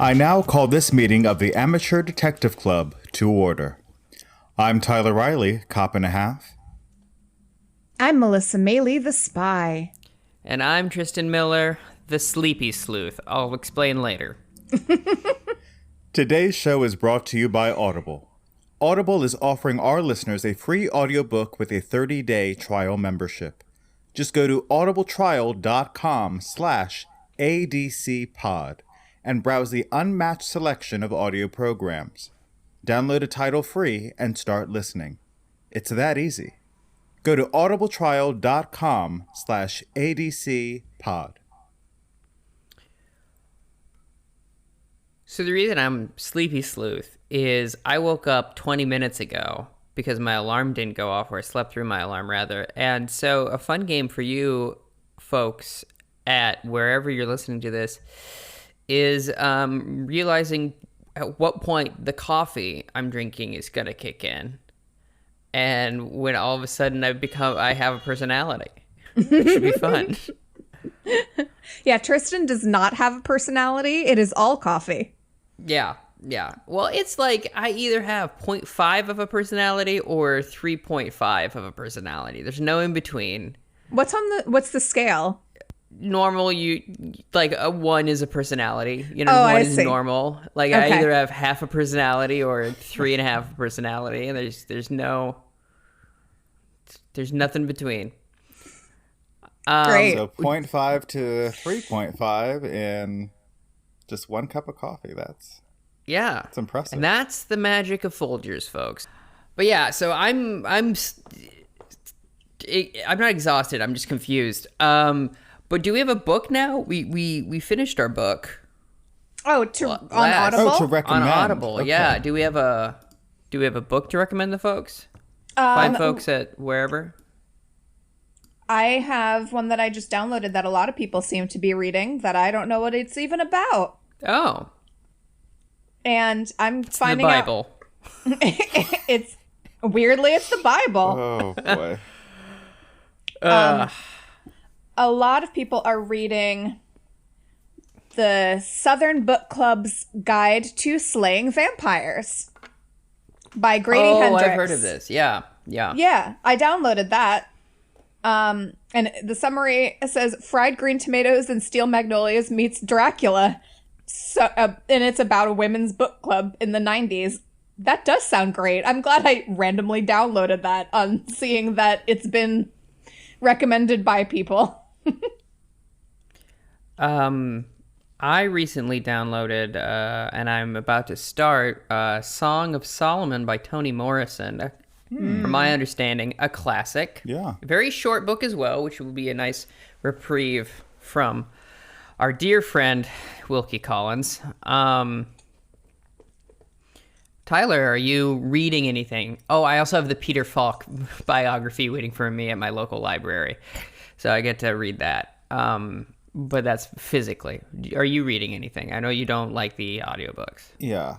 I now call this meeting of the Amateur Detective Club to order. I'm Tyler Riley, cop and a half. I'm Melissa Meli, the spy. And I'm Tristan Miller, the sleepy sleuth. I'll explain later. Today's show is brought to you by Audible. Audible is offering our listeners a free audiobook with a 30-day trial membership. Just go to audibletrial.com/ADCpod and browse the unmatched selection of audio programs. Download a title free and start listening. It's that easy. Go to audibletrial.com/ADCpod. So the reason I'm sleepy sleuth is I woke up 20 minutes ago because my alarm didn't go off, or I slept through my alarm rather. And so a fun game for you folks at wherever you're listening to this is realizing at what point the coffee I'm drinking is going to kick in. And when all of a sudden I have a personality. It should be fun. Yeah, Tristan does not have a personality. It is all coffee. Yeah. Well, it's like I either have 0.5 of a personality or 3.5 of a personality. There's no in between. What's the scale? Normal, you like a 1 is a personality. You know, Oh, 1 I is see. normal. Like Okay. I either have half a personality or 3.5 personality, and there's nothing between. Great. So 0.5 to 3.5 in just one cup of coffee. That's impressive. And that's the magic of Folgers, folks. But yeah, so I'm not exhausted. I'm just confused. But do we have a book now? We finished our book. Oh, on Audible? Oh, to recommend. On Audible, Okay. yeah. Do we have a book to recommend the folks? Fine folks at wherever. I have one that I just downloaded that a lot of people seem to be reading that I don't know what it's even about. Oh, And I'm the finding Bible. it's the Bible. Oh, boy. A lot of people are reading the Southern Book Club's Guide to Slaying Vampires by Grady Hendrix. I've heard of this. Yeah. Yeah, I downloaded that. And the summary says fried green tomatoes and steel magnolias meets Dracula. So, and it's about a women's book club in the 90s. That does sound great. I'm glad I randomly downloaded that on seeing that it's been recommended by people. I recently downloaded, and I'm about to start, Song of Solomon by Toni Morrison. From my understanding, a classic. Yeah. A very short book as well, which will be a nice reprieve from our dear friend, Wilkie Collins. Tyler, are you reading anything? Oh, I also have the Peter Falk biography waiting for me at my local library. So I get to read that. But that's physically. Are you reading anything? I know you don't like the audiobooks. Yeah.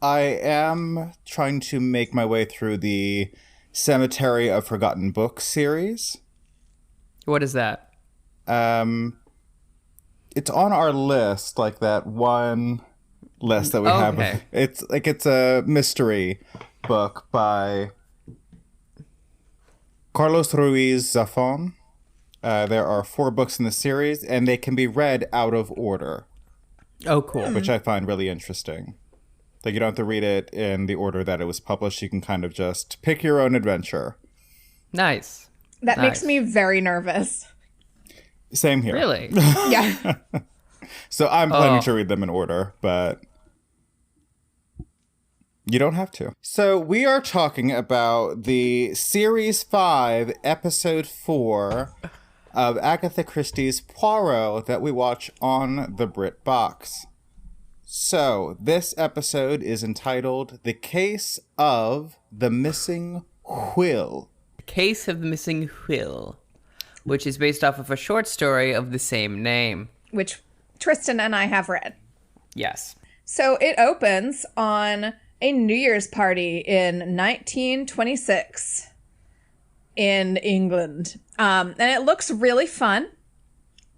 I am trying to make my way through the Cemetery of Forgotten Books series. What is that? It's on our list, like that one list that we have. Okay. It's a mystery book by Carlos Ruiz Zafón. There are 4 books in the series, and they can be read out of order. Oh, cool. Which I find really interesting. Like, you don't have to read it in the order that it was published. You can kind of just pick your own adventure. Nice. That makes me very nervous. Same here. Really? Yeah. So I'm planning to read them in order, but you don't have to. So we are talking about the Series 5, Episode 4 of Agatha Christie's Poirot that we watch on the Brit Box. So this episode is entitled The Case of the Missing Quill. Case of the Missing Quill, which is based off of a short story of the same name. Which Tristan and I have read. Yes. So it opens on a New Year's party in 1926 in England. And it looks really fun.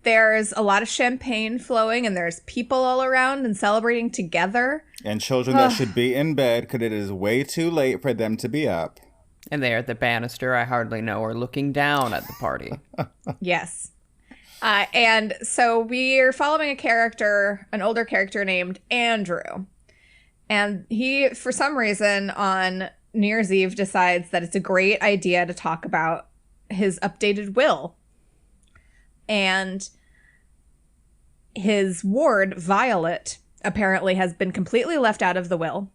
There's a lot of champagne flowing, and there's people all around and celebrating together. And children that should be in bed because it is way too late for them to be up. And they are at the banister I hardly know are looking down at the party. Yes. And so we're following a character, an older character named Andrew. And he, for some reason, on New Year's Eve decides that it's a great idea to talk about his updated will. And his ward, Violet, apparently has been completely left out of the will.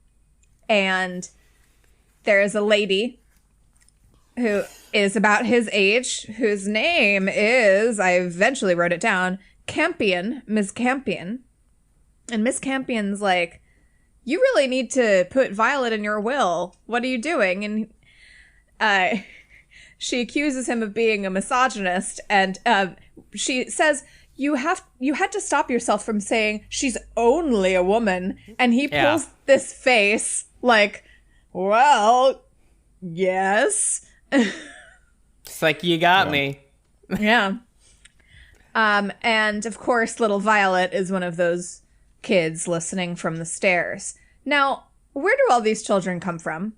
And there is a lady who is about his age, whose name is, I eventually wrote it down, Campion, Ms. Campion. And Miss Campion's like, you really need to put Violet in your will. What are you doing? And she accuses him of being a misogynist, and she says, you had to stop yourself from saying she's only a woman. And he pulls this face like, well, yes. It's like, you got me. Yeah. And of course, little Violet is one of those kids listening from the stairs. Now, where do all these children come from?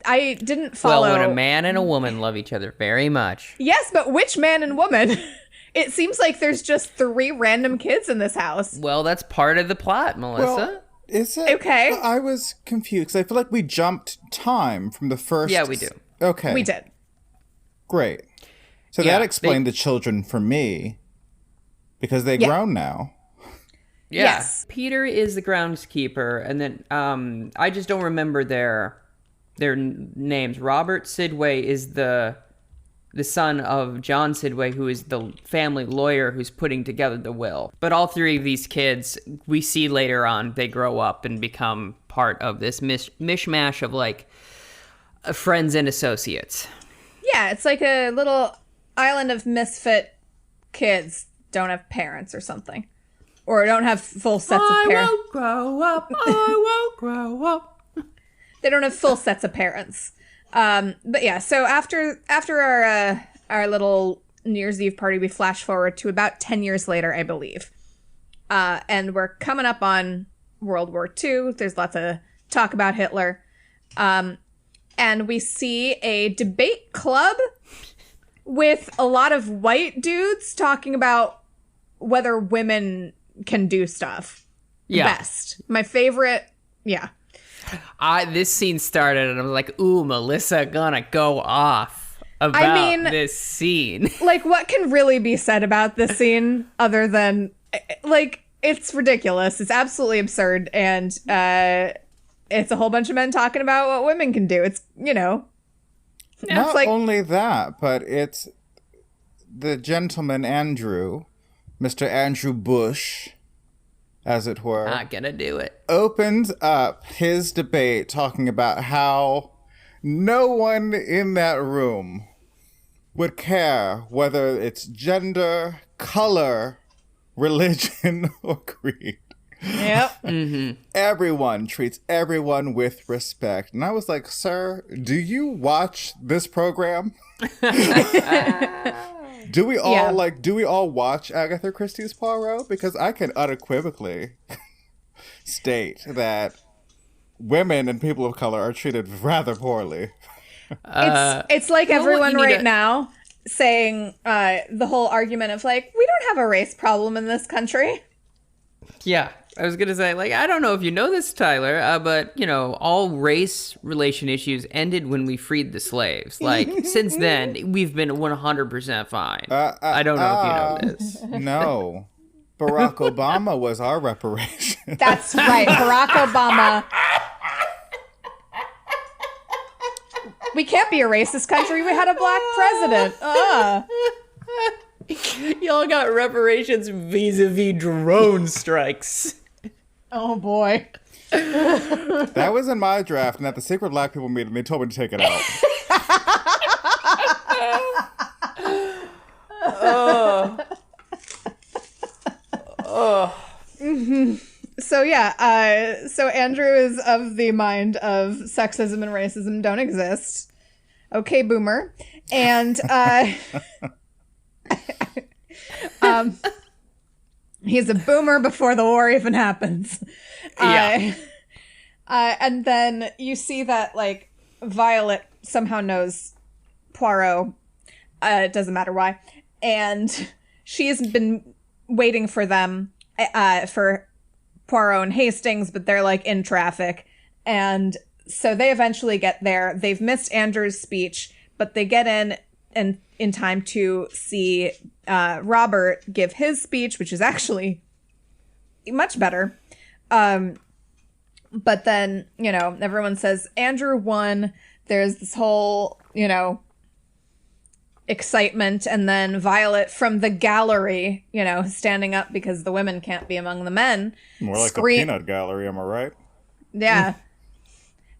I didn't follow. Well, when a man and a woman love each other very much. Yes, but which man and woman? It seems like there's just 3 random kids in this house. Well, that's part of the plot, Melissa. Well, is it? Okay. I was confused. I feel like we jumped time from the first. Yeah, we do. Okay. We did. Great. So that explained the children for me, because they're grown now. Yeah. Yes. Peter is the groundskeeper, and then I just don't remember their names. Robert Sidway is the son of John Sidway, who is the family lawyer who's putting together the will. But all 3 of these kids, we see later on, they grow up and become part of this mishmash of, like, friends and associates. Yeah, it's like a little island of misfit kids. Don't have parents or something. Or don't have full sets of parents. I won't grow up. I won't grow up. They don't have full sets of parents. But yeah, so after our little New Year's Eve party, we flash forward to about 10 years later, I believe. And we're coming up on World War II. There's lots of talk about Hitler. And we see a debate club with a lot of white dudes talking about whether women can do stuff best. My favorite, This scene started, and I'm like, ooh, Melissa gonna go off about this scene. Like, what can really be said about this scene other than, like, it's ridiculous. It's absolutely absurd. And it's a whole bunch of men talking about what women can do. It's, Not it's like, only that, but it's the gentleman Andrew, Mr. Andrew Bush, as it were. Not gonna do it. Opens up his debate talking about how no one in that room would care whether it's gender, color, religion, or creed. Yep. Mm-hmm. Everyone treats everyone with respect. And I was like, sir, do you watch this program? Do we all watch Agatha Christie's Poirot? Because I can unequivocally state that women and people of color are treated rather poorly. It's like everyone right now saying the whole argument of, like, we don't have a race problem in this country. Yeah. I was going to say, like, I don't know if you know this, Tyler, but, all race relation issues ended when we freed the slaves. Like, since then, we've been 100% fine. I don't know if you know this. No. Barack Obama was our reparation. That's right. Barack Obama. We can't be a racist country. We had a black president. Y'all got reparations vis-a-vis drone strikes. Oh, boy. That was in my draft, and at the secret black people meeting, they told me to take it out. So, yeah. So Andrew is of the mind of sexism and racism don't exist. Okay, boomer. And He's a boomer before the war even happens. Yeah. And then you see that, like, Violet somehow knows Poirot. It doesn't matter why. And she's been waiting for them, for Poirot and Hastings, but they're, like, in traffic. And so they eventually get there. They've missed Andrew's speech, but they get in time to see Robert give his speech, which is actually much better. But then, you know, everyone says Andrew won. There's this whole, you know, excitement. And then Violet from the gallery, you know, standing up because the women can't be among the men. More like the peanut gallery, am I right? Yeah.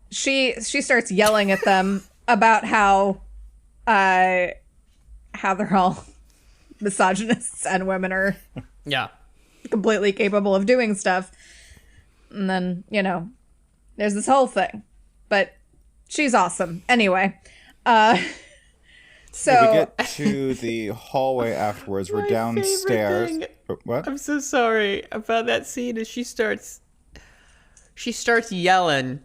She starts yelling at them about how they're all misogynists and women are completely capable of doing stuff. And then, you know, there's this whole thing. But she's awesome. Anyway. So we get to the hallway afterwards. We're downstairs. What? I'm so sorry about that scene. As she starts yelling,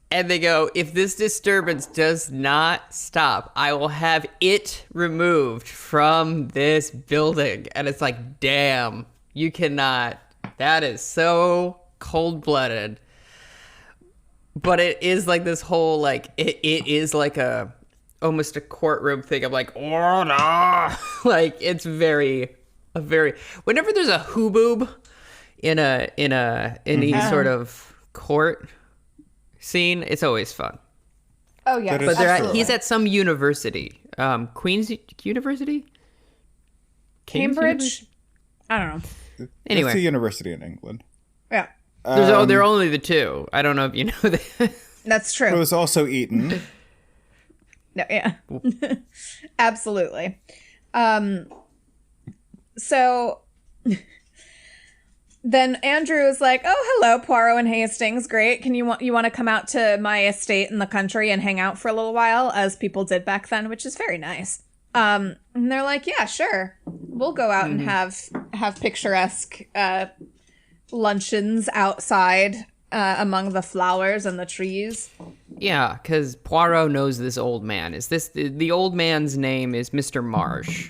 and they go, "If this disturbance does not stop, I will have it removed from this building." And it's like, damn, you cannot. That is so cold-blooded. But it is like this whole, like, it is like almost a courtroom thing of like, oh no. Like, it's a very, whenever there's a hooboob in any sort of court scene, it's always fun. Oh yeah, but he's at some university, Queen's University, Cambridge. University? I don't know. Anyway, it's a university in England. Yeah, there are only the two. I don't know if you know that. that's true. It was also Eton. No, yeah, absolutely. So then Andrew is like, "Oh, hello, Poirot and Hastings. Great. You want to come out to my estate in the country and hang out for a little while, as people did back then, which is very nice." And they're like, "Yeah, sure. We'll go out and have picturesque luncheons outside among the flowers and the trees." Yeah, because Poirot knows this old man. Is this the old man's name? Is Mr. Marsh?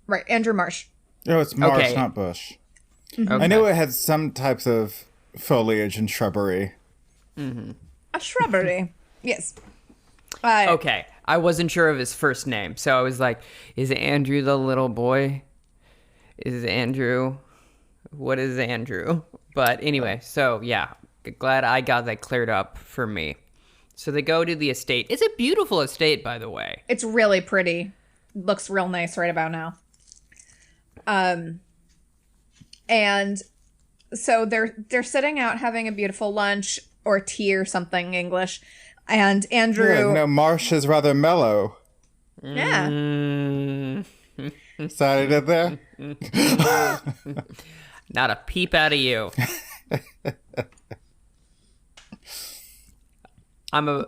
Right, Andrew Marsh. Oh, it's Marsh, Okay. not Bush. Okay. I knew it had some types of foliage and shrubbery. A shrubbery. Yes. Okay, I wasn't sure of his first name, so I was like, is Andrew the little boy? Is Andrew? What is Andrew? But anyway, so yeah, glad I got that cleared up for me. So they go to the estate. It's a beautiful estate, by the way. It's really pretty. Looks real nice right about now. And so they're sitting out having a beautiful lunch or tea or something English. And Andrew... Yeah, no, Marsh is rather mellow. Yeah. Sorry, did there? Not a peep out of you.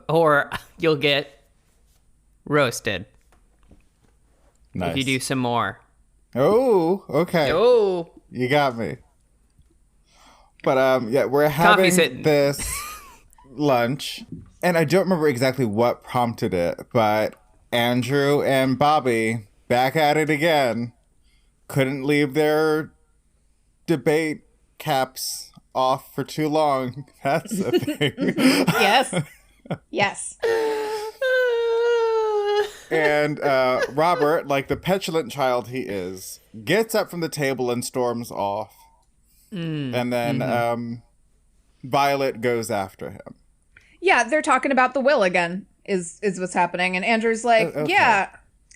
Or you'll get roasted Nice. if you do some more. Oh, okay. Oh, You got me. But yeah, we're Coffee's having hitting. this lunch, and I don't remember exactly what prompted it, but Andrew and Bobby back at it again. Couldn't leave their debate caps off for too long. That's a thing. Yes. Yes. And Robert, like the petulant child he is, gets up from the table and storms off. And then Violet goes after him. Yeah, they're talking about the will again, is what's happening. And Andrew's like, Okay. yeah,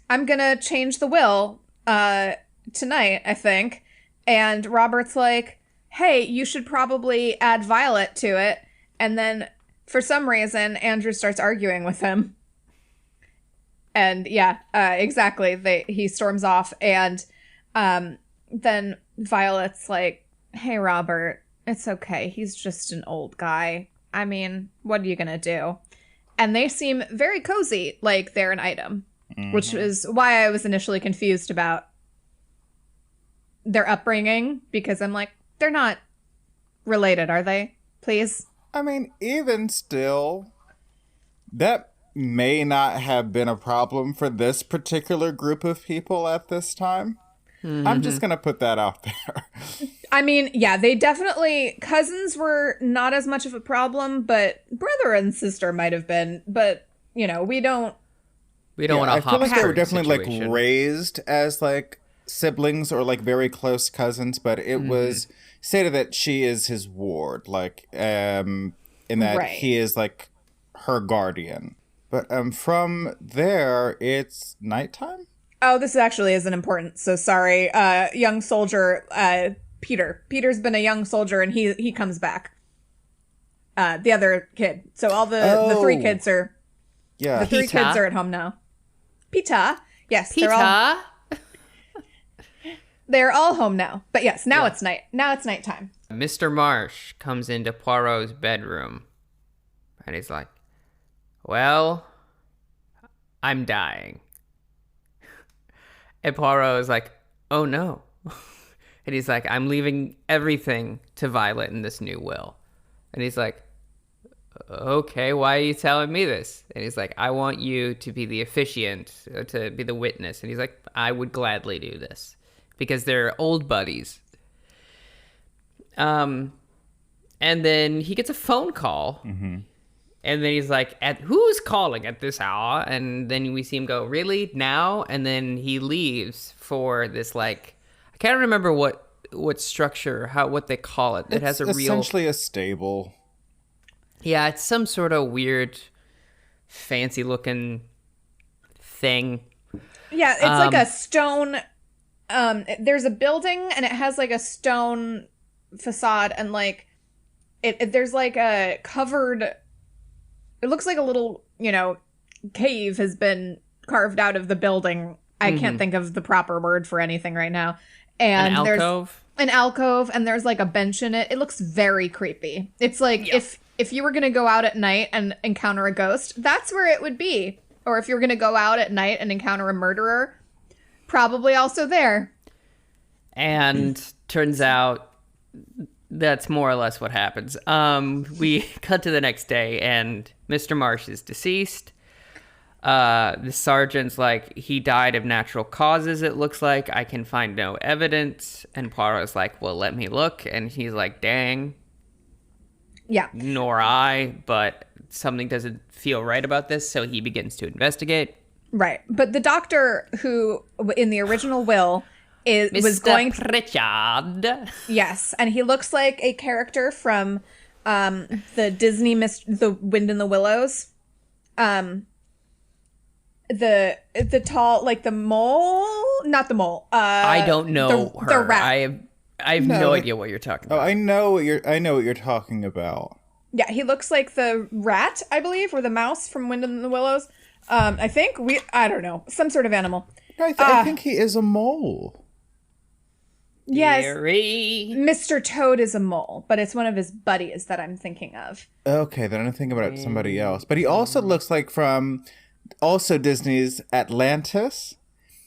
I'm going to change the will tonight, I think. And Robert's like, hey, you should probably add Violet to it. And then for some reason, Andrew starts arguing with him. And yeah, exactly. He storms off. And then Violet's like, hey, Robert, it's okay. He's just an old guy. I mean, what are you going to do? And they seem very cozy, like they're an item, which is why I was initially confused about their upbringing, because I'm like, they're not related, are they? Please? I mean, even still, that may not have been a problem for this particular group of people at this time. I'm just going to put that out there. I mean, yeah, they definitely, cousins were not as much of a problem, but brother and sister might have been. But, you know, we don't want to I feel like they were hopscotch definitely situation. like raised as like siblings or like very close cousins, but it was stated that she is his ward, like in that Right. he is like her guardian. But from there, it's nighttime. Oh, this actually isn't important, so sorry. Young soldier, Peter. Peter's been a young soldier, and he comes back. The other kid. So all the three kids are Yeah, the three Peter. kids are at home now. Peter, yes, Peter? they're all home now. But yes, now it's night. Now it's nighttime. Mr. Marsh comes into Poirot's bedroom, and he's like, well, I'm dying. And Poirot is like, oh no. And he's like, I'm leaving everything to Violet in this new will. And he's like, okay, why are you telling me this? And he's like, I want you to be the officiant, to be the witness. And he's like, I would gladly do this. Because they're old buddies. And then he gets a phone call. Mm-hmm. And then he's like, who's calling at this hour? And then we see him go, really? Now? And then he leaves for this, like, I can't remember what structure, what they call it. It has a real... essentially a stable. Yeah, it's some sort of weird, fancy-looking thing. Yeah, it's like a stone... there's a building, and it has, like, a stone facade, and, like, there's, like, a covered... It looks like a little, you know, cave has been carved out of the building. I can't think of the proper word for anything right now. And An there's alcove? an alcove, and there's like a bench in it. It looks very creepy. It's like if you were going to go out at night and encounter a ghost, that's where it would be. Or if you're going to go out at night and encounter a murderer, probably also there. And turns out that's more or less what happens. We cut to the next day, and Mr. Marsh is deceased. The sergeant's like, he died of natural causes, it looks like. I can find no evidence. And Poirot's like, well, let me look. And he's like, dang. Yeah. Nor I, but something doesn't feel right about this, so he begins to investigate. Right. But the doctor who, in the original will... was going to, Pritchard. yes, and he looks like a character from the Disney The Wind in the Willows. The tall, like the mole, not the mole. I don't know her. The rat. I have no idea what you're talking about. I know what you're talking about. Yeah, he looks like the rat, I believe, or the mouse from Wind in the Willows. I think I don't know, some sort of animal. I think he is a mole. Yes, Gary. Mr. Toad is a mole, but it's one of his buddies that I'm thinking of. Okay, then I'm thinking about somebody else. But he also looks like from also Disney's Atlantis.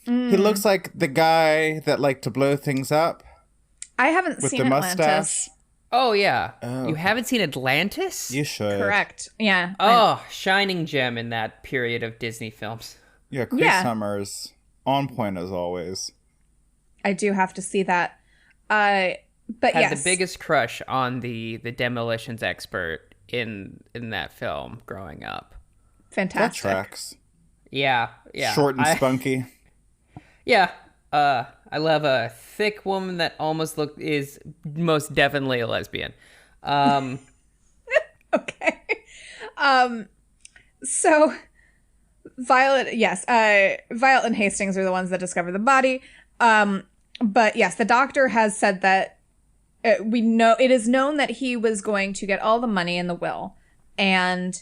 He looks like the guy that liked to blow things up. I haven't with seen the Atlantis. mustache. Oh, yeah. Oh. You haven't seen Atlantis? You should. Correct. Yeah. Oh, shining gem in that period of Disney films. Yeah, Chris Yeah. Summers on point as always. I do have to see that. But Had yes. the biggest crush on the demolitions expert in that film growing up. That Fantastic. tracks. Yeah. Short and spunky. Yeah. I love a thick woman that is most definitely a lesbian. Okay. So Violet, yes, Violet and Hastings are the ones that discover the body. But yes, the doctor has said that it is known that he was going to get all the money in the will, and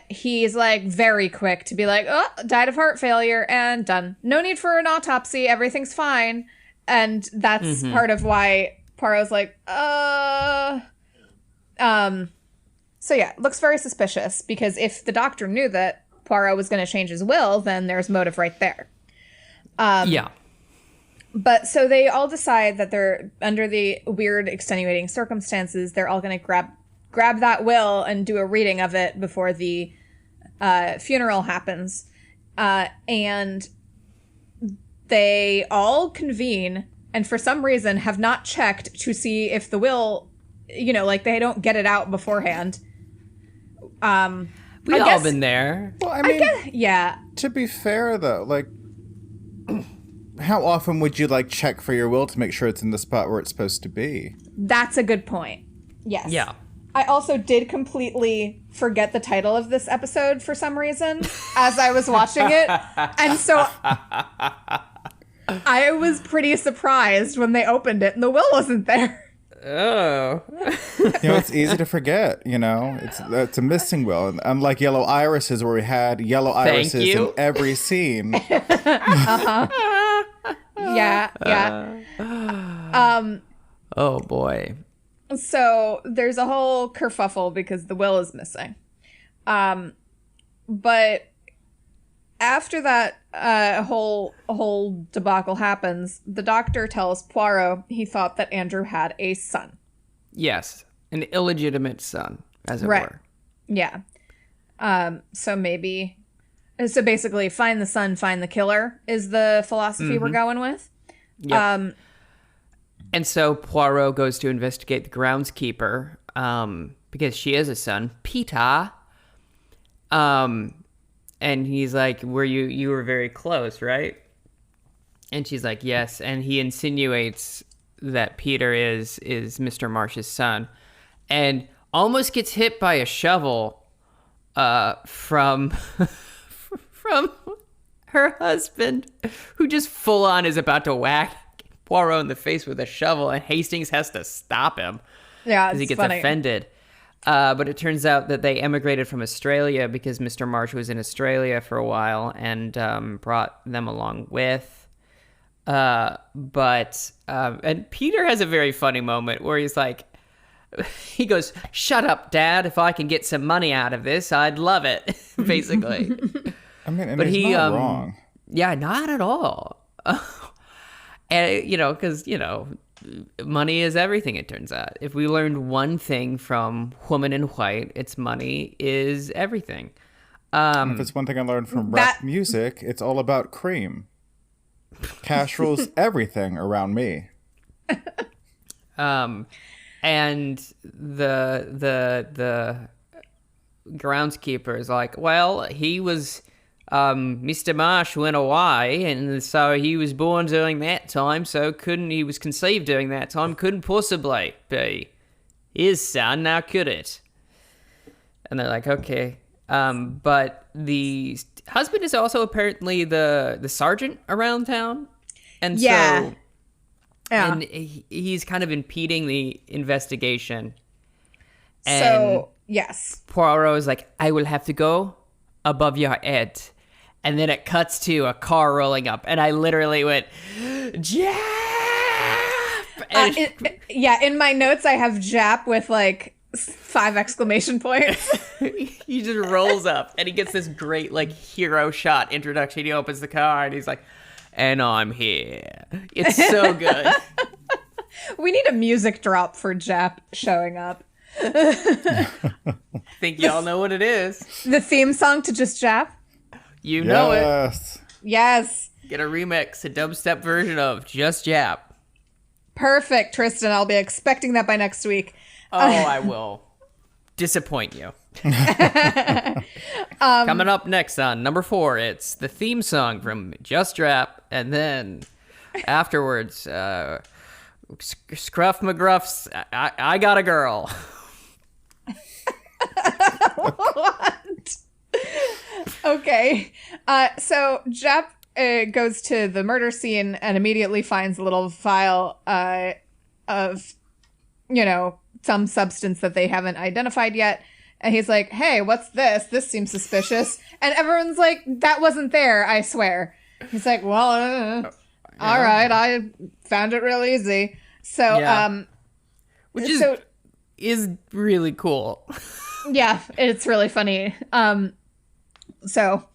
he's like very quick to be like, oh, died of heart failure and done. No need for an autopsy. Everything's fine. And that's part of why Poirot's like, So yeah, looks very suspicious, because if the doctor knew that Poirot was going to change his will, then there's motive right there. Yeah. But so they all decide that they're under the weird extenuating circumstances. They're all going to grab that will and do a reading of it before the funeral happens. And they all convene and for some reason have not checked to see if the will, like they don't get it out beforehand. We've all been there. Well, I mean, yeah. To be fair, though, like, how often would you, like, check for your will to make sure it's in the spot where it's supposed to be? That's a good point. Yes. Yeah. I also did completely forget the title of this episode for some reason as I was watching it. And so I was pretty surprised when they opened it and the will wasn't there. Oh. It's easy to forget, It's a missing will. And unlike Yellow Irises, where we had yellow irises in every scene. Yeah. Oh, boy. So there's a whole kerfuffle because the will is missing. But after that whole debacle happens, the doctor tells Poirot he thought that Andrew had a son. Yes, an illegitimate son, as it were. Yeah. So basically, find the son, find the killer is the philosophy we're going with. Yep. And so Poirot goes to investigate the groundskeeper because she has a son, Peter. And he's like, you were very close, right? And she's like, yes. And he insinuates that Peter is Mr. Marsh's son and almost gets hit by a shovel from her husband, who just full on is about to whack Poirot in the face with a shovel, and Hastings has to stop him. Yeah, because he gets offended. But it turns out that they emigrated from Australia because Mr. Marsh was in Australia for a while and brought them along with. And Peter has a very funny moment where he's like, he goes, "Shut up, Dad. If I can get some money out of this, I'd love it," basically. I mean, and he's not wrong. Yeah, not at all. And, because, money is everything, it turns out. If we learned one thing from Woman in White, it's money is everything. If it's one thing I learned from rap music, it's all about cream. Cash rules everything around me. And the groundskeeper is like, well, he was... Mr. Marsh went away, and so he was born during that time, so he was conceived during that time, couldn't possibly be his son, now could it? And they're like, okay. But the husband is also apparently the sergeant around town, and so and he's kind of impeding the investigation. And so, yes. Poirot is like, I will have to go above your head. And then it cuts to a car rolling up, and I literally went, Jap! In my notes I have Jap with like 5 exclamation points. He just rolls up, and he gets this great like hero shot introduction. He opens the car, and he's like, and I'm here. It's so good. We need a music drop for Jap showing up. Think y'all know what it is. The theme song to Just Jap? You know it. Yes. Get a remix, a dubstep version of Just Jap. Perfect, Tristan. I'll be expecting that by next week. Oh, I will disappoint you. Coming up next on number 4, it's the theme song from Just Jap, and then afterwards, Scruff McGruff's I Got a Girl. What? Okay. So Jap goes to the murder scene and immediately finds a little vial of, some substance that they haven't identified yet. And he's like, hey, what's this? This seems suspicious. And everyone's like, that wasn't there, I swear. He's like, well, all right, I found it real easy. So, which is really cool. Yeah, it's really funny. So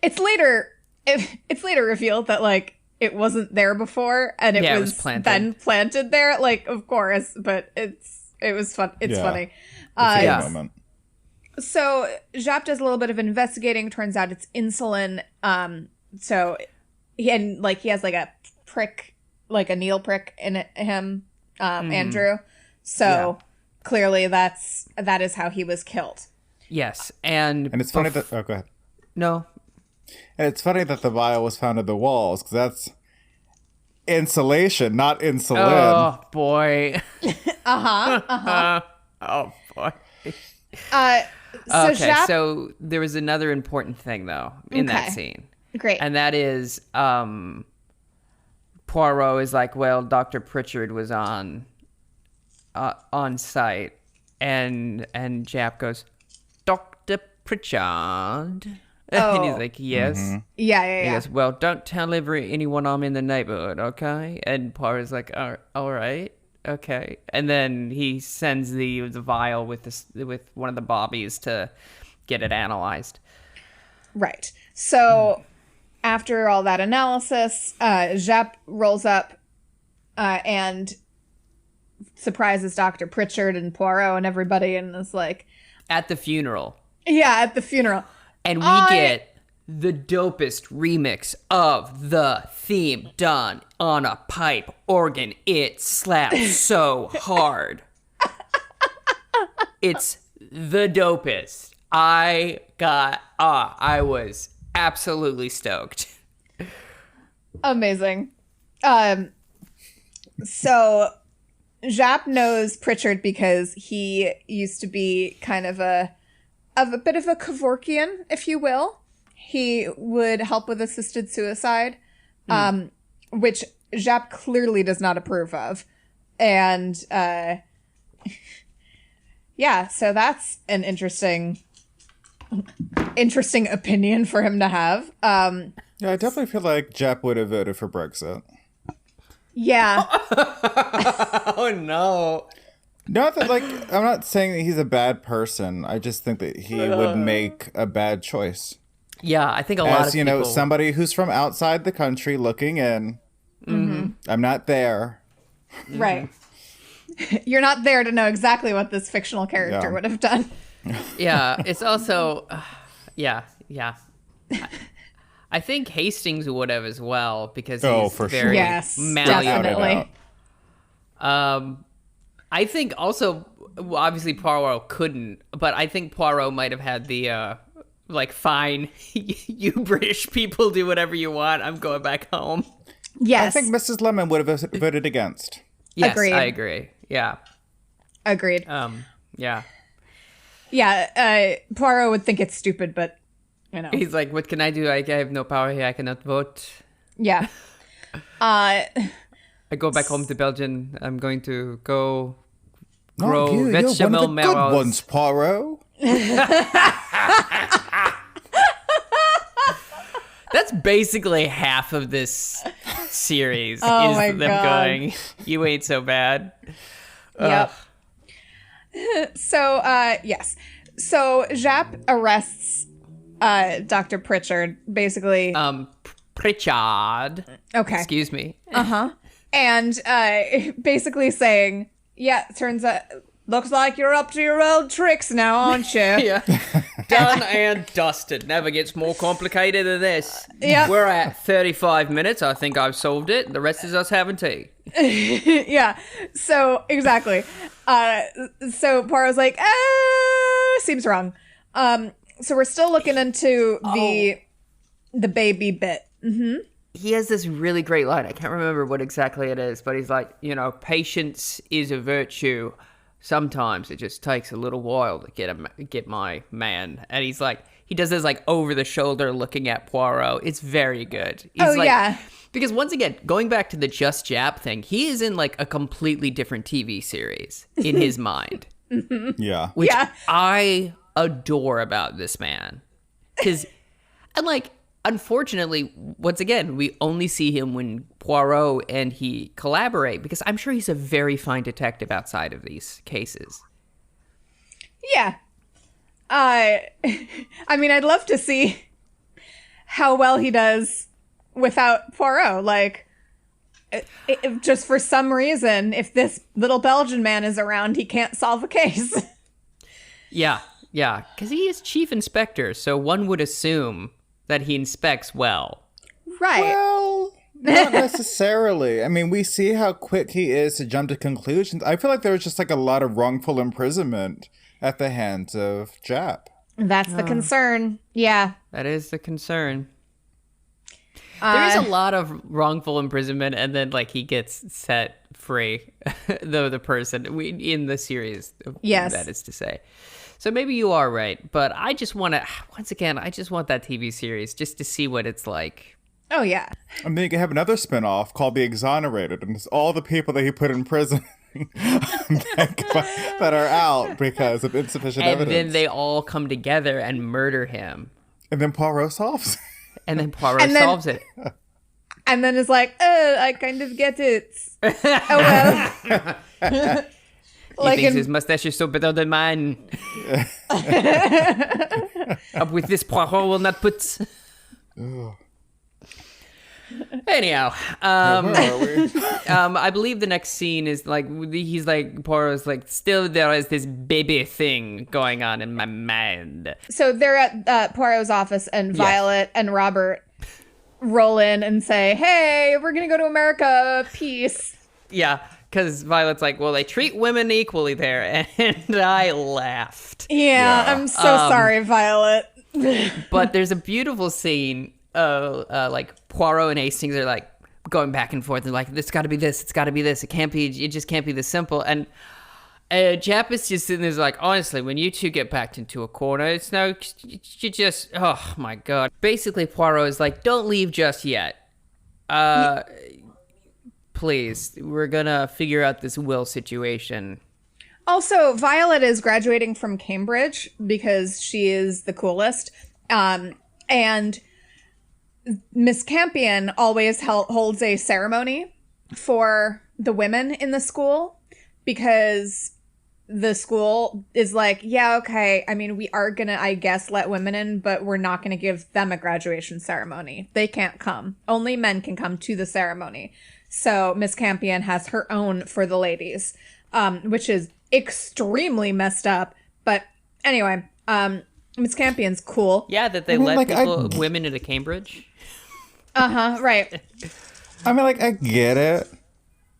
it's later revealed that like it wasn't there before and it was planted. then planted there. Like, of course, but it was fun. It's funny. It's a good moment. So Jap does a little bit of investigating. Turns out it's insulin. So he has like a prick, like a needle prick in him, Andrew. So clearly that is how he was killed. Yes, and it's funny that... Oh, go ahead. No. And it's funny that the vial was found in the walls, because that's insulation, not insulin. Oh, boy. Uh-huh. Oh, boy. So okay, so there was another important thing, though, in that scene. Great. And that is, Poirot is like, well, Dr. Pritchard was on site. And Jap goes, Dr. Pritchard? And he's like, yes. Mm-hmm. Yeah. He goes, well, don't tell anyone I'm in the neighborhood, okay? And Poirot's like, all right, okay. And then he sends the vial with one of the bobbies to get it analyzed. Right. So after all that analysis, Jap rolls up and surprises Dr. Pritchard and Poirot and everybody and is like... At the funeral. Yeah, at the funeral. And we get the dopest remix of the theme done on a pipe organ. It slaps so hard. It's the dopest. I was absolutely stoked. Amazing. So Jap knows Pritchard because he used to be kind of a bit of a Kevorkian, if you will. He would help with assisted suicide, which Jap clearly does not approve of. And so that's an interesting opinion for him to have. Yeah, I definitely feel like Jap would have voted for Brexit. Yeah. Oh, no. Not that, like, I'm not saying that he's a bad person. I just think that he would make a bad choice. Yeah, I think a lot of people... As, somebody who's from outside the country looking in. Mm-hmm. I'm not there. Right. You're not there to know exactly what this fictional character would have done. Yeah, it's also... yeah. I think Hastings would have as well, because he's for very sure. Yes, malleable. definitely. I think also, obviously Poirot couldn't, but I think Poirot might have had the, fine, you British people do whatever you want, I'm going back home. Yes. I think Mrs. Lemon would have voted against. Yes, Agreed. I agree. Yeah. Agreed. Yeah. Yeah, Poirot would think it's stupid, but, you know. He's like, what can I do? I have no power here, I cannot vote. Yeah. I go back home to Belgium. I'm going to go grow you're vegetable one of the good ones, Poirot. That's basically half of this series. Oh is my them God. going, you ain't so bad. Yep. So, yes. So, Jap arrests Dr. Pritchard, basically. Pritchard. Okay. Excuse me. Uh-huh. And basically saying, yeah, turns out, looks like you're up to your old tricks now, aren't you? Yeah. Done and dusted. Never gets more complicated than this. Yep. We're at 35 minutes. I think I've solved it. The rest is us having tea. Yeah. So, exactly. So Poirot's like, seems wrong. So we're still looking into the baby bit. Mm-hmm. He has this really great line. I can't remember what exactly it is, but he's like, patience is a virtue. Sometimes it just takes a little while to get my man. And he's like, he does this like over the shoulder looking at Poirot. It's very good. He's yeah. Because once again, going back to the Just Jap thing, he is in like a completely different TV series in his mind. Yeah. Which I adore about this man. And like, unfortunately, once again, we only see him when Poirot and he collaborate, because I'm sure he's a very fine detective outside of these cases. Yeah. I mean, I'd love to see how well he does without Poirot. Like, just for some reason, if this little Belgian man is around, he can't solve a case. Yeah, because he is chief inspector, so one would assume that he inspects well. Right. Well, not necessarily. I mean, we see how quick he is to jump to conclusions. I feel like there was just like a lot of wrongful imprisonment at the hands of Jap. That's the concern. Yeah. That is the concern. There is a lot of wrongful imprisonment, and then like he gets set free, though the person in the series. Yes, that is to say. So maybe you are right, but I just want to. Once again, I just want that TV series just to see what it's like. Oh yeah. And then you can have another spinoff called The Exonerated, and it's all the people that he put in prison that are out because of insufficient evidence. And then they all come together and murder him. And then Poirot solves it. And then Poirot solves it. And then it's like, I kind of get it. Oh, well. He thinks his mustache is so better than mine. Up with this, Poirot will not put... Anyhow, Where are we? I believe the next scene is like, he's like, Poirot's like, still there is this baby thing going on in my mind. So they're at Poirot's office, and Violet and Robert roll in and say, hey, we're going to go to America. Peace. Yeah, because Violet's like, well, they treat women equally there. And I laughed. Yeah. I'm so sorry, Violet. But there's a beautiful scene. Like Poirot and Hastings are like going back and forth. They're like, "It's got to be this. It's got to be this. It just can't be this simple." And Jap is just sitting there like, honestly, when you two get backed into a corner, it's no, you just, oh my god. Basically, Poirot is like, "Don't leave just yet. Please, we're gonna figure out this will situation." Also, Violet is graduating from Cambridge because she is the coolest, and Miss Campion always holds a ceremony for the women in the school because the school is like, yeah, okay, I mean, we are gonna, I guess, let women in, but we're not gonna give them a graduation ceremony. They can't come. Only men can come to the ceremony. So Miss Campion has her own for the ladies, which is extremely messed up. But anyway, Miss Campion's cool. Yeah, that they let women into Cambridge. Right. I mean, like, I get it.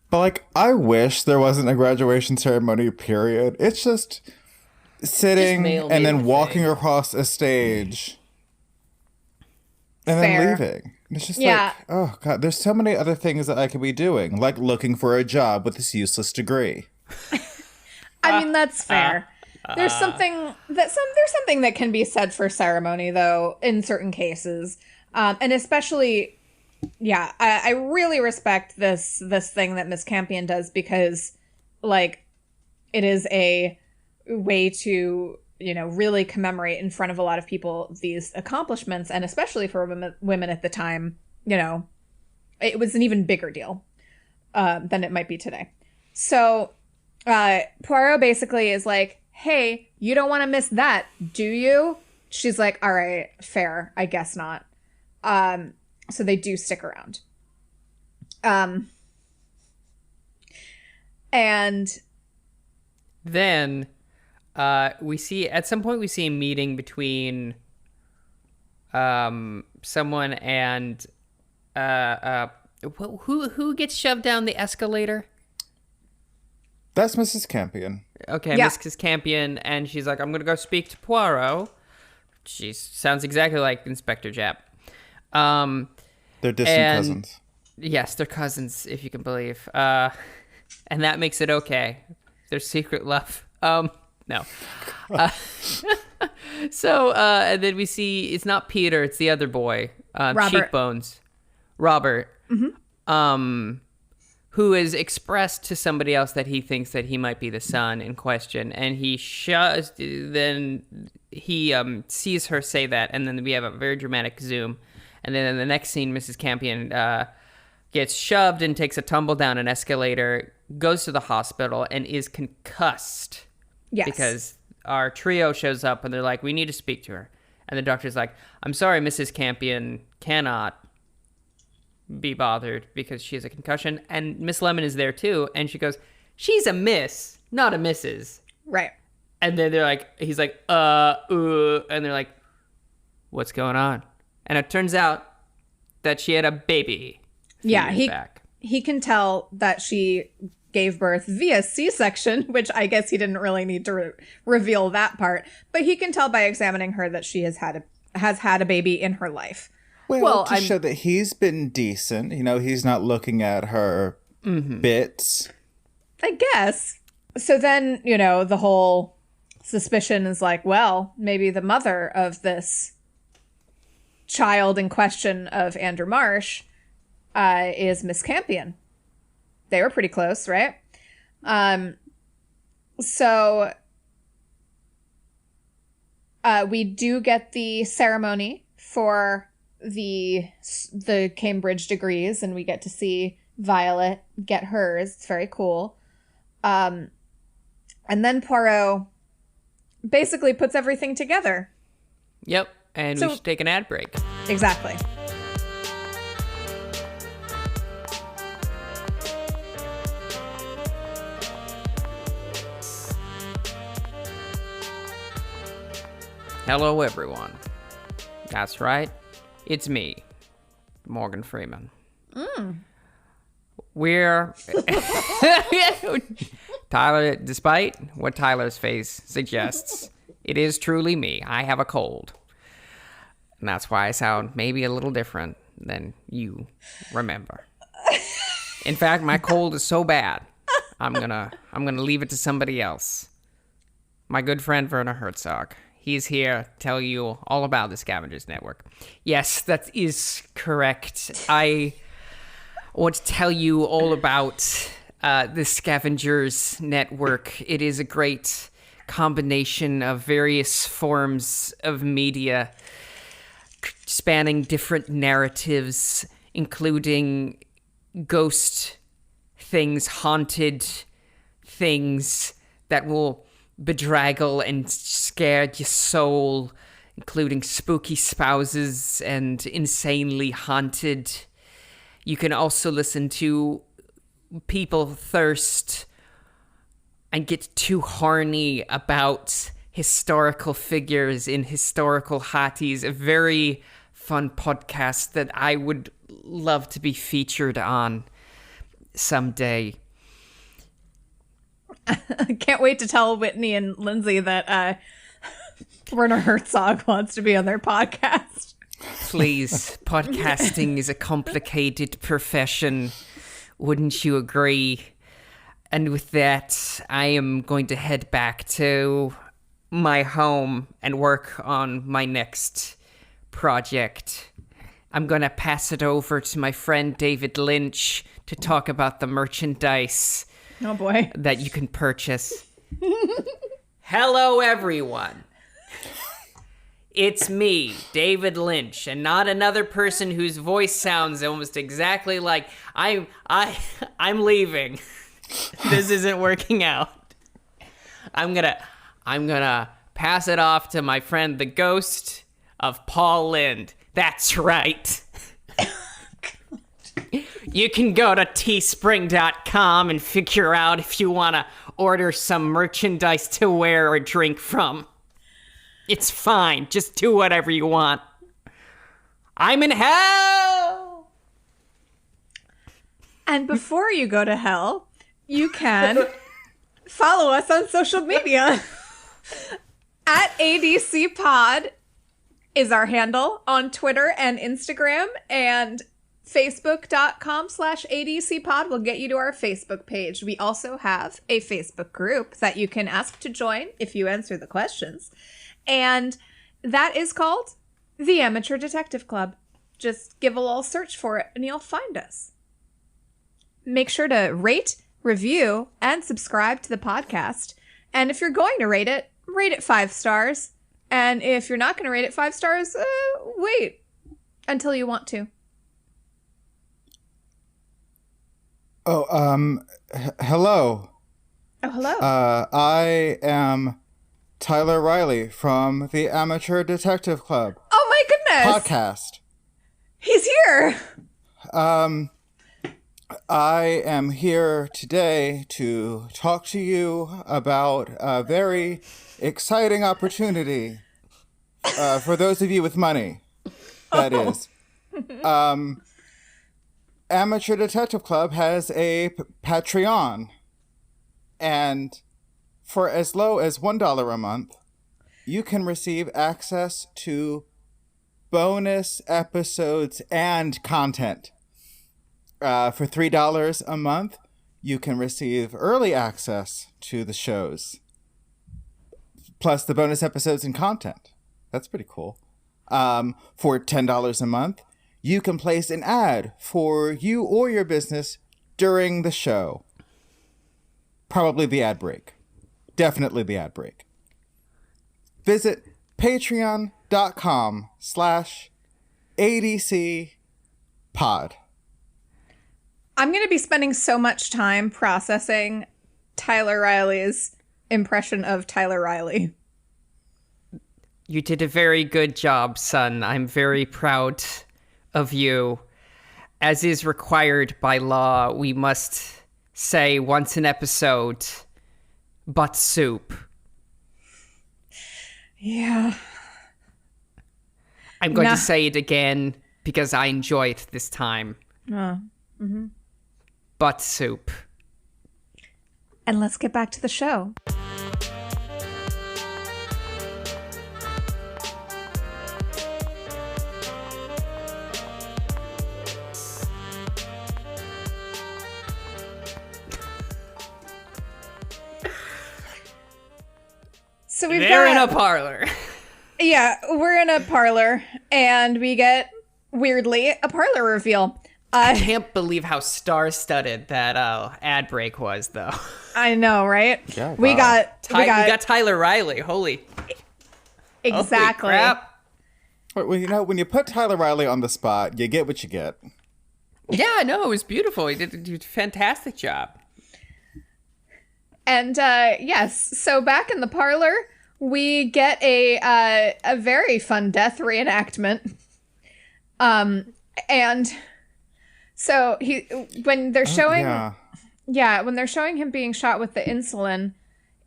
But, like, I wish there wasn't a graduation ceremony, period. It's just sitting and then walking across a stage and then leaving. It's just like, oh, God, there's so many other things that I could be doing, like looking for a job with this useless degree. I mean, that's fair. There's something that can be said for ceremony, though, in certain cases. And especially, yeah, I really respect this thing that Miss Campion does because, like, it is a way to, you know, really commemorate in front of a lot of people these accomplishments, and especially for women at the time, you know, it was an even bigger deal than it might be today. So Poirot basically is like, hey, you don't want to miss that, do you? She's like, all right, fair, I guess not. So they do stick around. And then we see at some point a meeting between someone and who gets shoved down the escalator? That's Mrs. Campion. Okay, yeah. Mrs. Campion, and she's like, I'm gonna go speak to Poirot. She sounds exactly like Inspector Jap. They're distant cousins. Yes, they're cousins, if you can believe. And that makes it okay. Their secret love. No. So, and then we see, it's not Peter, it's the other boy. Robert. Cheekbones. Robert. Mm-hmm. Who has expressed to somebody else that he thinks that he might be the son in question. And he sees her say that, and then we have a very dramatic zoom. And then in the next scene, Mrs. Campion gets shoved and takes a tumble down an escalator, goes to the hospital, and is concussed. Yes. Because our trio shows up, and they're like, we need to speak to her. And the doctor's like, I'm sorry, Mrs. Campion cannot be bothered because she has a concussion. And Miss Lemon is there too. And she goes, she's a miss, not a Mrs. Right. And then he's like, and they're like, what's going on? And it turns out that she had a baby. Yeah, he can tell that she gave birth via C-section, which I guess he didn't really need to reveal that part. But he can tell by examining her that she has had a baby in her life. Well, to show that he's been decent. You know, he's not looking at her bits. I guess. So then, you know, the whole suspicion is like, well, maybe the mother of this child in question of Andrew Marsh is Miss Campion. They were pretty close, right? So we do get the ceremony for the Cambridge degrees, and we get to see Violet get hers. It's very cool. And then Poirot basically puts everything together. Yep, and we should take an ad break. Exactly. Hello, everyone. That's right. It's me, Morgan Freeman. We're... Tyler, despite what Tyler's face suggests, it is truly me. I have a cold. And that's why I sound maybe a little different than you remember. In fact, my cold is so bad, I'm gonna leave it to somebody else. My good friend Werner Herzog. He's here to tell you all about the Scavengers Network. Yes, that is correct. I want to tell you all about the Scavengers Network. It is a great combination of various forms of media spanning different narratives, including ghost things, haunted things that will bedraggle and scare your soul, including spooky spouses and insanely haunted. You can also listen to people thirst and get too horny about historical figures in historical hotties. A very fun podcast that I would love to be featured on someday. I can't wait to tell Whitney and Lindsay that Werner Herzog wants to be on their podcast. Please, podcasting is a complicated profession. Wouldn't you agree? And with that, I am going to head back to my home and work on my next project. I'm going to pass it over to my friend David Lynch to talk about the merchandise. Oh boy. That you can purchase. Hello, everyone. It's me, David Lynch, and not another person whose voice sounds almost exactly like I'm leaving. This isn't working out. I'm gonna pass it off to my friend, the ghost of Paul Lynde. That's right. You can go to teespring.com and figure out if you want to order some merchandise to wear or drink from. It's fine. Just do whatever you want. I'm in hell! And before you go to hell, you can follow us on social media. At ADC Pod is our handle on Twitter and Instagram, and Facebook.com/ADCpod will get you to our Facebook page. We also have a Facebook group that you can ask to join if you answer the questions. And that is called The Amateur Detective Club. Just give a little search for it and you'll find us. Make sure to rate, review, and subscribe to the podcast. And if you're going to rate it 5 stars. And if you're not going to rate it 5 stars, wait until you want to. Oh, hello. Oh, hello. I am Tyler Riley from the Amateur Detective Club Oh my goodness. podcast. He's here. I am here today to talk to you about a very exciting opportunity for those of you with money, that is. Amateur Detective Club has a Patreon, and for as low as $1 a month, you can receive access to bonus episodes and content. For $3 a month, you can receive early access to the shows, plus the bonus episodes and content. That's pretty cool. For $10 a month, you can place an ad for you or your business during the show. Probably the ad break. Definitely the ad break. Visit patreon.com/ADCpod. I'm going to be spending so much time processing Tyler Riley's impression of Tyler Riley. You did a very good job, son. I'm very proud of you. As is required by law, we must say once an episode, butt soup. Yeah. I'm going to say it again because I enjoy it this time. Butt soup. And let's get back to the show. So They're in a parlor. Yeah, we're in a parlor, and we get, weirdly, a parlor reveal. I can't believe how star-studded that ad break was, though. I know, right? Yeah, wow. We got Tyler Riley. Holy exactly. crap. Well, you know, when you put Tyler Riley on the spot, you get what you get. Yeah, no, it was beautiful. He did a fantastic job. And yes, so back in the parlor, we get a very fun death reenactment. And so when they're showing, when they're showing him being shot with the insulin,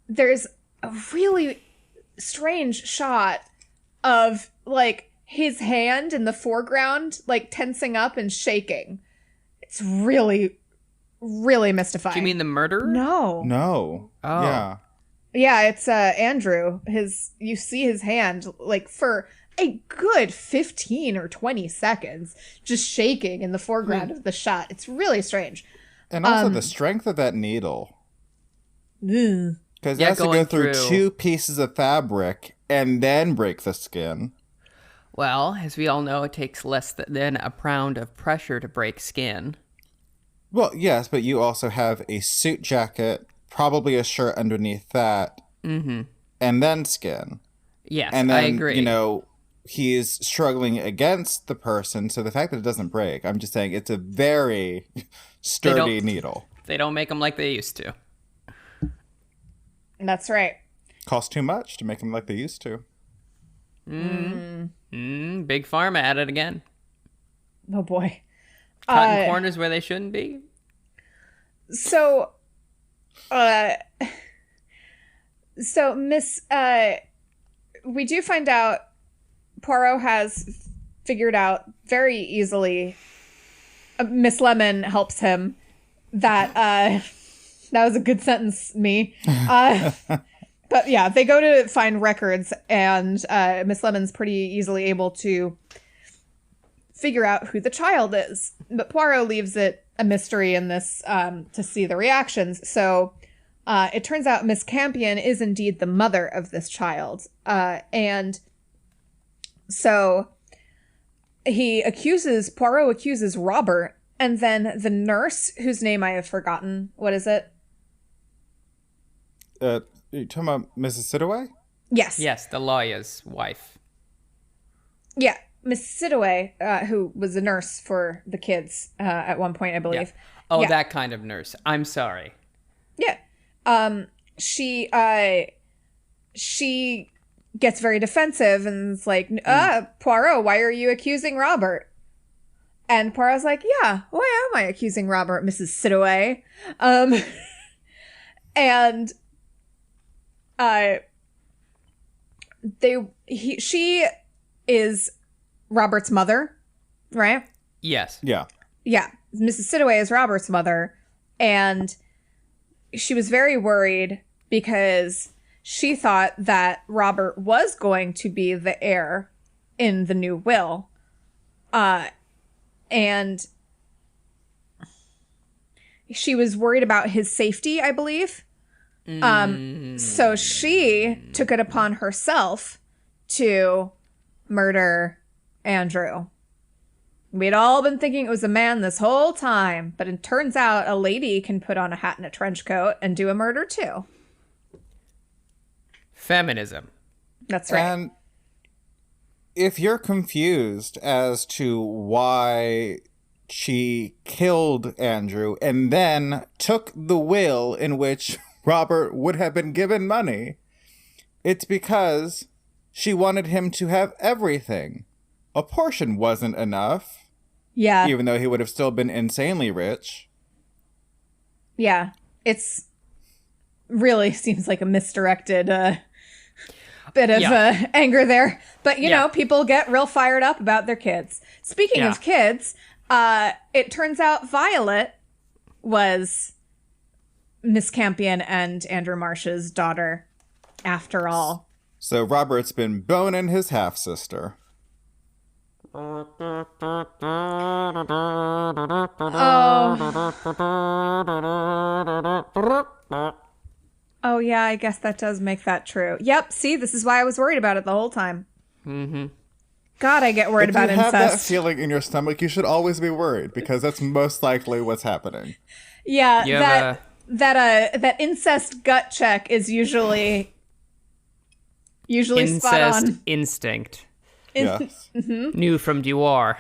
there's a really strange shot of like his hand in the foreground, like tensing up and shaking. It's really, really mystifying. Do you mean the murderer? No. Oh. Yeah. Yeah, it's Andrew. You see his hand like for a good 15 or 20 seconds just shaking in the foreground of the shot. It's really strange. And also the strength of that needle. Because it has to go through 2 pieces of fabric and then break the skin. Well, as we all know, it takes less than a pound of pressure to break skin. Well, yes, but you also have a suit jacket, probably a shirt underneath that, and then skin. Yes, and then, I agree. You know, he's struggling against the person, so the fact that it doesn't break, I'm just saying it's a very sturdy needle. They don't make them like they used to. That's right. Costs too much to make them like they used to. Big Pharma at it again. Oh boy. Cutting corners where they shouldn't be. So Miss, we do find out Poirot has figured out very easily, Miss Lemon helps him, that that was a good sentence, me. But yeah, they go to find records, and Miss Lemon's pretty easily able to figure out who the child is. But Poirot leaves it a mystery in this to see the reactions. So it turns out Miss Campion is indeed the mother of this child. And so Poirot accuses Robert, and then the nurse, whose name I have forgotten. What is it? Are you talking about Mrs. Sidaway? Yes. Yes, the lawyer's wife. Yeah. Miss Sidaway, who was a nurse for the kids at one point, I believe. Yeah. Oh, yeah. That kind of nurse. I'm sorry. Yeah. She gets very defensive and is like, Poirot, why are you accusing Robert? And Poirot's like, yeah, why am I accusing Robert, Mrs. Sitaway? Um, and she is Robert's mother, right? Yes. Yeah. Yeah, Mrs. Sitaway is Robert's mother, and she was very worried because she thought that Robert was going to be the heir in the new will. And she was worried about his safety, I believe. So she took it upon herself to murder Andrew. We'd all been thinking it was a man this whole time, but it turns out a lady can put on a hat and a trench coat and do a murder too. Feminism. That's right. And if you're confused as to why she killed Andrew and then took the will in which Robert would have been given money, it's because she wanted him to have everything. A portion wasn't enough. Yeah. Even though he would have still been insanely rich. Yeah. It's really seems like a misdirected bit of anger there. But, you know, people get real fired up about their kids. Speaking of kids, it turns out Violet was Miss Campion and Andrew Marsh's daughter after all. So Robert's been boning his half-sister. Oh, yeah, I guess that does make that true. Yep, see, this is why I was worried about it the whole time. Mm-hmm. God, I get worried about incest. If you have that feeling in your stomach, you should always be worried, because that's most likely what's happening. Yeah, that incest gut check is usually incest spot on. Instinct. Yes. Mm-hmm. New from Dewar.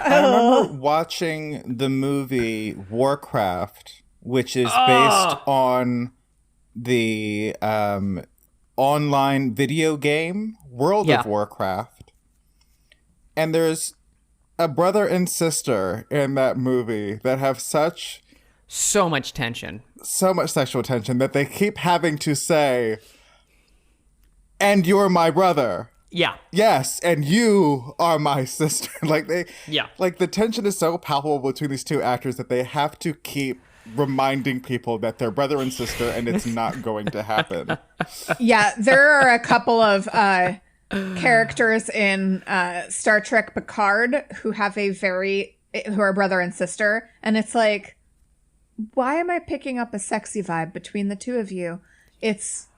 I remember watching the movie Warcraft, which is based on the online video game World of Warcraft. And there's a brother and sister in that movie that have so much tension. So much sexual tension that they keep having to say, "And you're my brother." Yeah. Yes, and you are my sister. Like the tension is so palpable between these two actors that they have to keep reminding people that they're brother and sister, and it's not going to happen. Yeah, there are a couple of characters in Star Trek Picard who are brother and sister, and it's like, why am I picking up a sexy vibe between the two of you? It's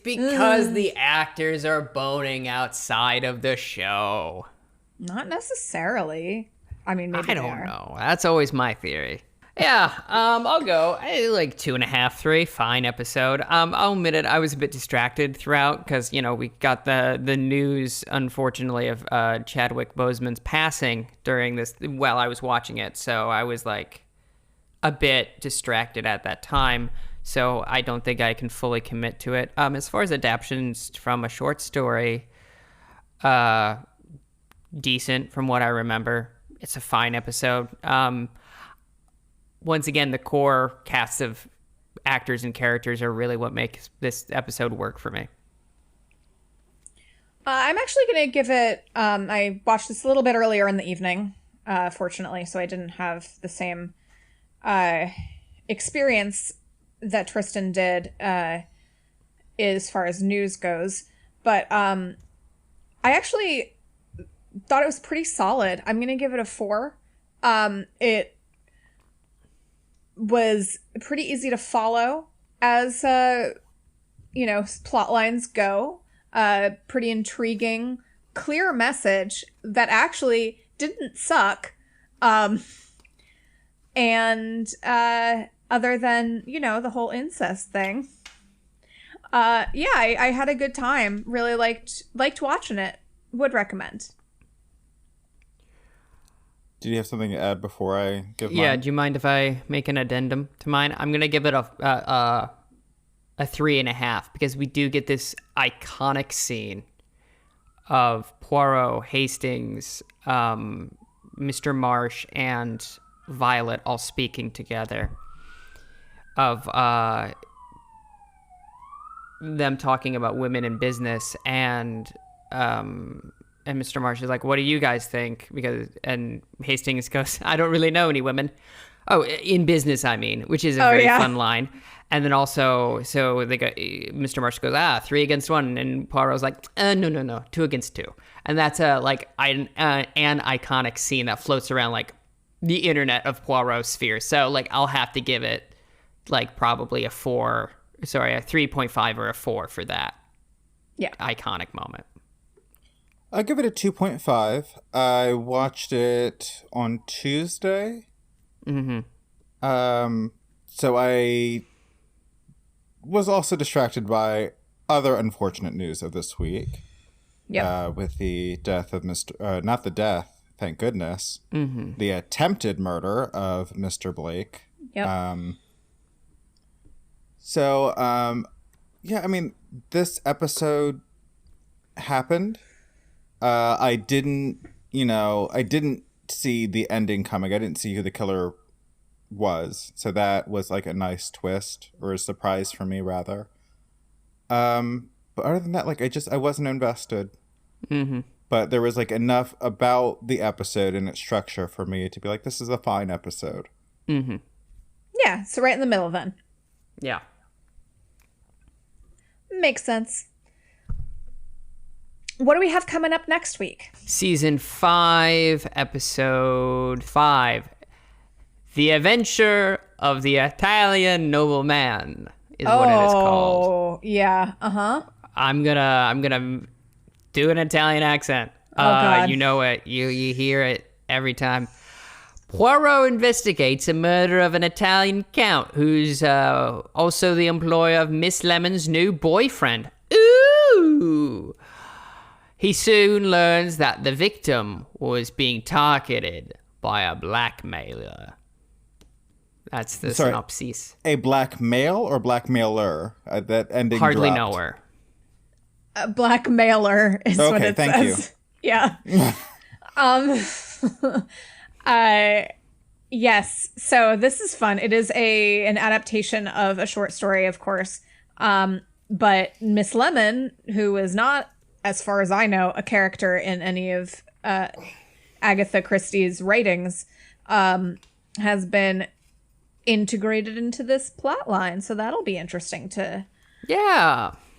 because the actors are boning outside of the show. Not necessarily. I mean, maybe I don't know. That's always my theory. Yeah, I'll go. Like 2.5, 3. Fine episode. I'll admit it. I was a bit distracted throughout because, we got the news, unfortunately, of Chadwick Boseman's passing during this while I was watching it. So I was like a bit distracted at that time. So I don't think I can fully commit to it. As far as adaptations from a short story, decent from what I remember. It's a fine episode. Once again, the core cast of actors and characters are really what makes this episode work for me. I'm actually going to give it... I watched this a little bit earlier in the evening, fortunately, so I didn't have the same experience that Tristan did as far as news goes. But I actually thought it was pretty solid. I'm going to give it a 4. It was pretty easy to follow as, plot lines go. Pretty intriguing, clear message that actually didn't suck. And other than, the whole incest thing. I had a good time. Really liked watching it. Would recommend. Did you have something to add before I give mine? Yeah, do you mind if I make an addendum to mine? I'm going to give it a 3.5 because we do get this iconic scene of Poirot, Hastings, Mr. Marsh and Violet all speaking together of them talking about women in business, and Mr. Marsh is like, what do you guys think? And Hastings goes, I don't really know any women. Oh, in business, I mean, which is a very fun line. And then also, so they go, Mr. Marsh goes, 3 against 1. And Poirot's like, no, 2 against 2. And that's an iconic scene that floats around like the internet of Poirot sphere. So like, I'll have to give it like probably a 3.5 or a 4 for that. Yeah. Iconic moment. I'll give it a 2.5. I watched it on Tuesday. Mm-hmm. So I was also distracted by other unfortunate news of this week. Yeah. With the death of not the death, thank goodness. Mm-hmm. The attempted murder of Mr. Blake. Yep. Yeah, I mean, this episode happened. I didn't see the ending coming. I didn't see who the killer was. So that was like a nice twist, or a surprise for me, rather. But other than that, like, I wasn't invested. Mm-hmm. But there was like enough about the episode and its structure for me to be like, this is a fine episode. Mm-hmm. Yeah, so right in the middle then. Yeah. Makes sense. What do we have coming up next week? Season 5, episode 5. The Adventure of the Italian Nobleman is what it is called. Oh, yeah. Uh-huh. I'm gonna do an Italian accent. God. You know it. You hear it every time. Poirot investigates a murder of an Italian count who's also the employer of Miss Lemon's new boyfriend. Ooh! He soon learns that the victim was being targeted by a blackmailer. That's the synopsis. A black male or blackmailer? That ending Hardly dropped. know her. A blackmailer is what it says. Yeah. Yes. So this is fun. It is an adaptation of a short story, of course. But Miss Lemon, who is not, as far as I know, a character in any of Agatha Christie's writings, has been integrated into this plot line. So that'll be interesting to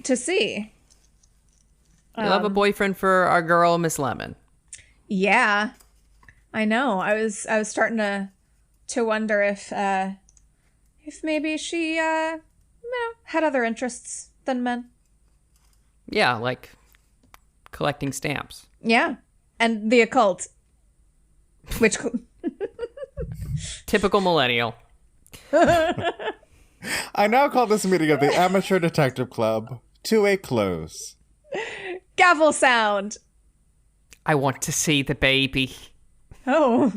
see. You'll have a boyfriend for our girl, Miss Lemon. Yeah, I know. I was starting to wonder if maybe she had other interests than men. Yeah, like collecting stamps. Yeah, and the occult, which typical millennial. I now call this meeting of the Amateur Detective Club to a close. Gavel sound. I want to see the baby. Oh.